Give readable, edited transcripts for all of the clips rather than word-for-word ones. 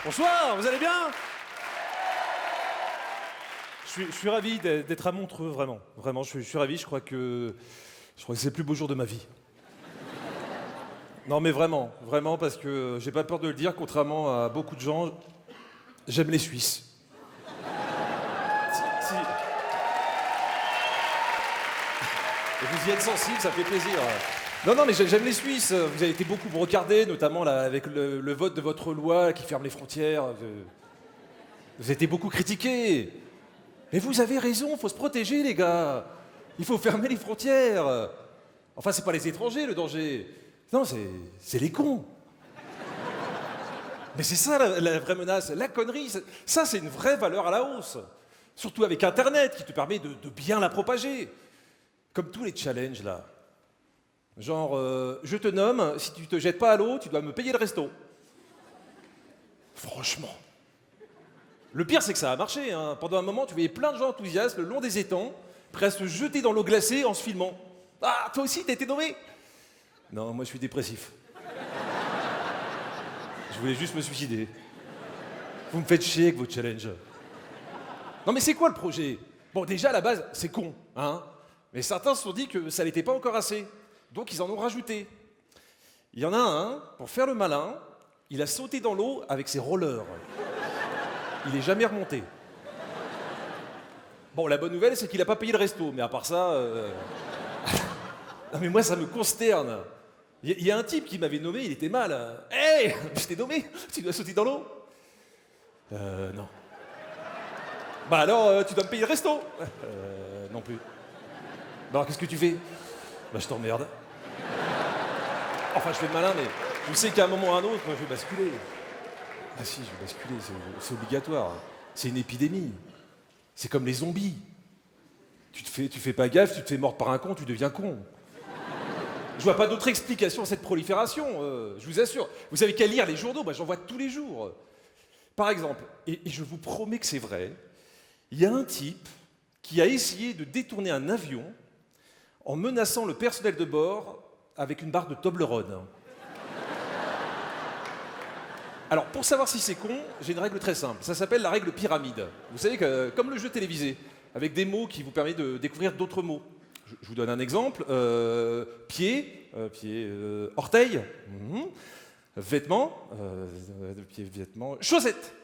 Bonsoir, vous allez bien? Je suis ravi d'être à Montreux, vraiment. Vraiment, je suis ravi, je crois que c'est le plus beau jour de ma vie. Non mais vraiment, vraiment, parce que j'ai pas peur de le dire, contrairement à beaucoup de gens, j'aime les Suisses. Si. Et vous y êtes sensible, ça fait plaisir. Non, mais j'aime les Suisses. Vous avez été beaucoup me regarder, notamment là, avec le vote de votre loi qui ferme les frontières. Vous avez été beaucoup critiqués. Mais vous avez raison, faut se protéger, les gars. Il faut fermer les frontières. Enfin, c'est pas les étrangers, le danger. Non, c'est les cons. Mais c'est ça la vraie menace. La connerie, ça, c'est une vraie valeur à la hausse. Surtout avec Internet, qui te permet de bien la propager. Comme tous les challenges, là. Genre, je te nomme, si tu te jettes pas à l'eau, tu dois me payer le resto. Franchement. Le pire, c'est que ça a marché. Hein. Pendant un moment, tu voyais plein de gens enthousiastes le long des étangs, prêts à se jeter dans l'eau glacée en se filmant. Ah, toi aussi, t'as été nommé? Non, moi, je suis dépressif. Je voulais juste me suicider. Vous me faites chier avec vos challenges. Non, mais c'est quoi le projet? Bon, déjà, à la base, c'est con, hein. Mais certains se sont dit que ça n'était pas encore assez. Donc, ils en ont rajouté. Il y en a un, pour faire le malin, il a sauté dans l'eau avec ses rollers. Il est jamais remonté. Bon, la bonne nouvelle, c'est qu'il n'a pas payé le resto, mais à part ça... Non, mais moi, ça me consterne. Il y a un type qui m'avait nommé, il était mal. Hé, je t'ai nommé, tu dois sauter dans l'eau. Non. Bah alors, tu dois me payer le resto. Non plus. Bah alors, qu'est-ce que tu fais? Bah, je t'emmerde. Enfin, je fais le malin, mais je sais qu'à un moment ou à un autre, moi, je vais basculer. Ah si, je vais basculer, c'est obligatoire. C'est une épidémie. C'est comme les zombies. Tu fais pas gaffe, tu te fais mordre par un con, tu deviens con. Je vois pas d'autre explication à cette prolifération, je vous assure. Vous savez qu'à lire les journaux, moi j'en vois tous les jours. Par exemple, et je vous promets que c'est vrai, il y a un type qui a essayé de détourner un avion en menaçant le personnel de bord avec une barre de Toblerone. Alors, pour savoir si c'est con, j'ai une règle très simple. Ça s'appelle la règle pyramide. Vous savez que, comme le jeu télévisé, avec des mots qui vous permettent de découvrir d'autres mots. Je vous donne un exemple. Pied, orteil, vêtements, pied, vêtements, chaussettes.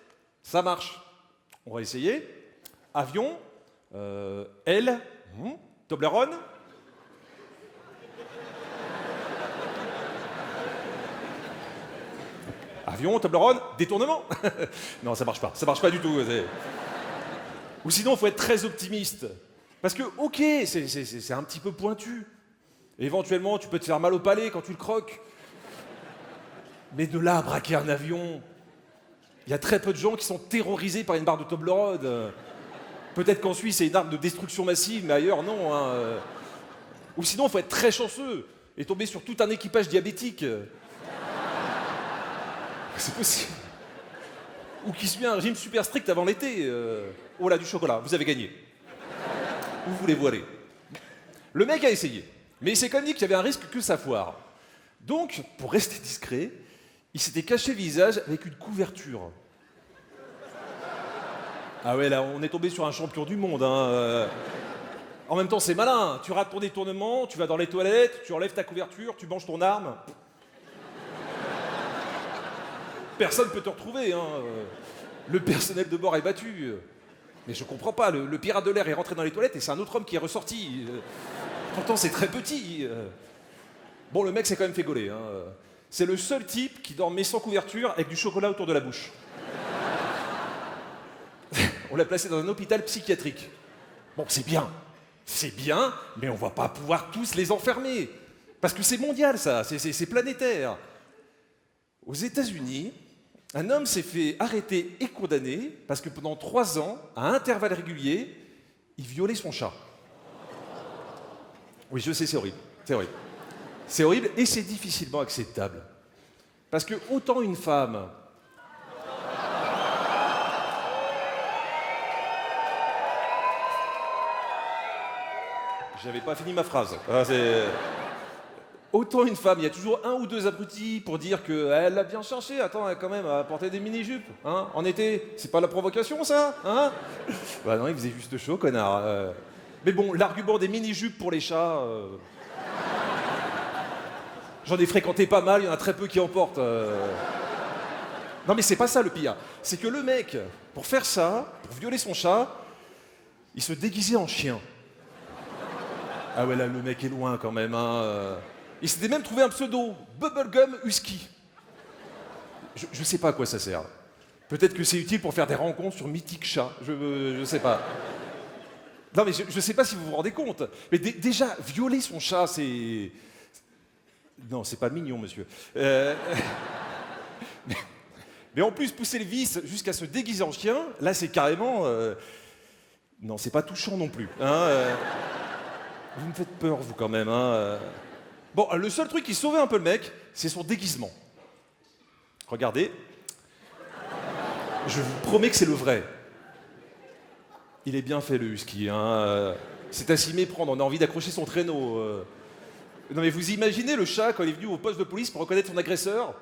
Ça marche. On va essayer. Avion, aile, Toblerone. Avion, Toblerone, détournement. Non, ça marche pas du tout. Ou sinon, il faut être très optimiste. Parce que, ok, c'est un petit peu pointu. Éventuellement, tu peux te faire mal au palais quand tu le croques. Mais de là à braquer un avion, il y a très peu de gens qui sont terrorisés par une barre de Toblerone. Peut-être qu'en Suisse, c'est une arme de destruction massive, mais ailleurs, non. Hein. Ou sinon, il faut être très chanceux et tomber sur tout un équipage diabétique. C'est possible. Ou qui suit un régime super strict avant l'été. Oh là, du chocolat, vous avez gagné. Où voulez-vous aller? Le mec a essayé, mais il s'est quand même dit qu'il y avait un risque que ça foire. Donc, pour rester discret, il s'était caché le visage avec une couverture. Ah ouais, là, on est tombé sur un champion du monde. Hein. En même temps, c'est malin. Tu rates ton détournement, tu vas dans les toilettes, tu enlèves ta couverture, tu manges ton arme. Personne peut te retrouver. Hein. Le personnel de bord est battu. Mais je comprends pas, le pirate de l'air est rentré dans les toilettes et c'est un autre homme qui est ressorti. Pourtant, c'est très petit. Bon, le mec s'est quand même fait gauler. Hein. C'est le seul type qui dormait sans couverture avec du chocolat autour de la bouche. On l'a placé dans un hôpital psychiatrique. Bon, c'est bien, mais on va pas pouvoir tous les enfermer. Parce que c'est mondial, ça, c'est planétaire. Aux États-Unis, un homme s'est fait arrêter et condamné parce que pendant 3 ans, à intervalles réguliers, il violait son chat. Oui, je sais, c'est horrible. C'est horrible. C'est horrible et c'est difficilement acceptable. Parce que autant une femme... J'avais pas fini ma phrase. Autant une femme, il y a toujours un ou deux abrutis pour dire qu'elle l'a bien cherché. Attends, elle, quand même, à porter des mini-jupes. Hein, en été, c'est pas la provocation, ça, hein? Bah non, il faisait juste chaud, connard. Mais bon, l'argument des mini-jupes pour les chats... J'en ai fréquenté pas mal, il y en a très peu qui en portent. Non mais c'est pas ça le pire. C'est que le mec, pour faire ça, pour violer son chat, il se déguisait en chien. Ah ouais, là, le mec est loin quand même, hein. Il s'était même trouvé un pseudo, Bubblegum Husky. Je sais pas à quoi ça sert. Peut-être que c'est utile pour faire des rencontres sur Mythique Chat, je sais pas. Non mais je sais pas si vous vous rendez compte. Mais déjà, violer son chat, c'est... Non, c'est pas mignon, monsieur. Mais en plus, pousser le vice jusqu'à se déguiser en chien, là, c'est carrément... Non, c'est pas touchant non plus. Hein, Vous me faites peur, vous, quand même. Hein. Bon, le seul truc qui sauvait un peu le mec, c'est son déguisement. Regardez. Je vous promets que c'est le vrai. Il est bien fait, le husky. Hein. C'est à s'y méprendre, on a envie d'accrocher son traîneau. Non mais vous imaginez le chat quand il est venu au poste de police pour reconnaître son agresseur?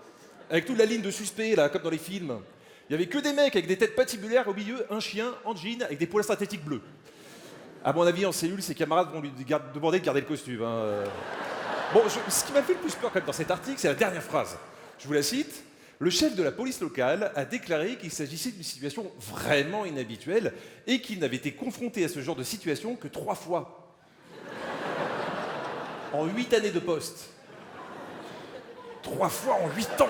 Avec toute la ligne de suspects, là, comme dans les films. Il y avait que des mecs avec des têtes patibulaires, au milieu, un chien en jean avec des poils synthétiques bleus. À mon avis, en cellule, ses camarades vont lui demander de garder le costume. Hein. Bon, ce qui m'a fait le plus peur quand même dans cet article, c'est la dernière phrase. Je vous la cite. Le chef de la police locale a déclaré qu'il s'agissait d'une situation vraiment inhabituelle et qu'il n'avait été confronté à ce genre de situation que 3 fois. En 8 années de poste. 3 fois en 8 ans.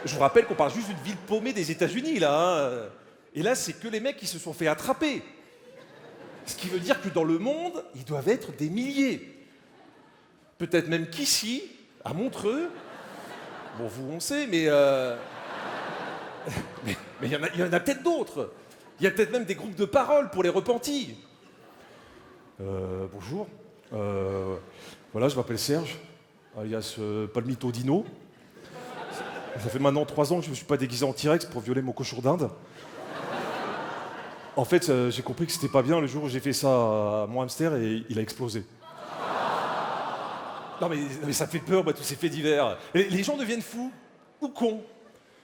Je vous rappelle qu'on parle juste d'une ville paumée des États-Unis, là. Hein. Et là, c'est que les mecs qui se sont fait attraper. Ce qui veut dire que dans le monde, ils doivent être des milliers. Peut-être même qu'ici, à Montreux, bon, vous, on sait, mais il y en a peut-être d'autres. Il y a peut-être même des groupes de parole pour les repentis. Bonjour. Voilà, je m'appelle Serge, alias Palmito Dino. Ça fait maintenant 3 ans que je ne me suis pas déguisé en T-Rex pour violer mon cochon d'Inde. En fait, j'ai compris que c'était pas bien le jour où j'ai fait ça à mon hamster et il a explosé. Non mais ça fait peur, tous ces faits divers. Les gens deviennent fous ou cons.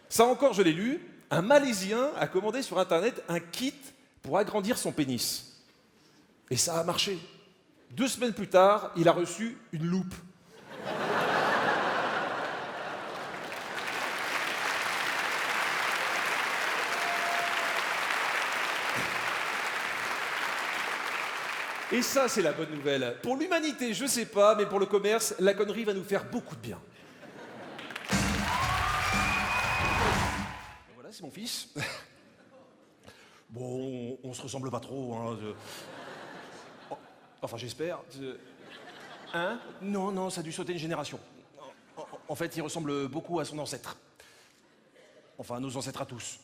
Ça encore, je l'ai lu, un Malaisien a commandé sur Internet un kit pour agrandir son pénis. Et ça a marché. 2 semaines plus tard, il a reçu une loupe. Et ça, c'est la bonne nouvelle. Pour l'humanité, je sais pas, mais pour le commerce, la connerie va nous faire beaucoup de bien. Voilà, c'est mon fils. Bon, on se ressemble pas trop, hein. Enfin, j'espère. Hein? Non, ça a dû sauter une génération. En fait, il ressemble beaucoup à son ancêtre. Enfin, à nos ancêtres à tous.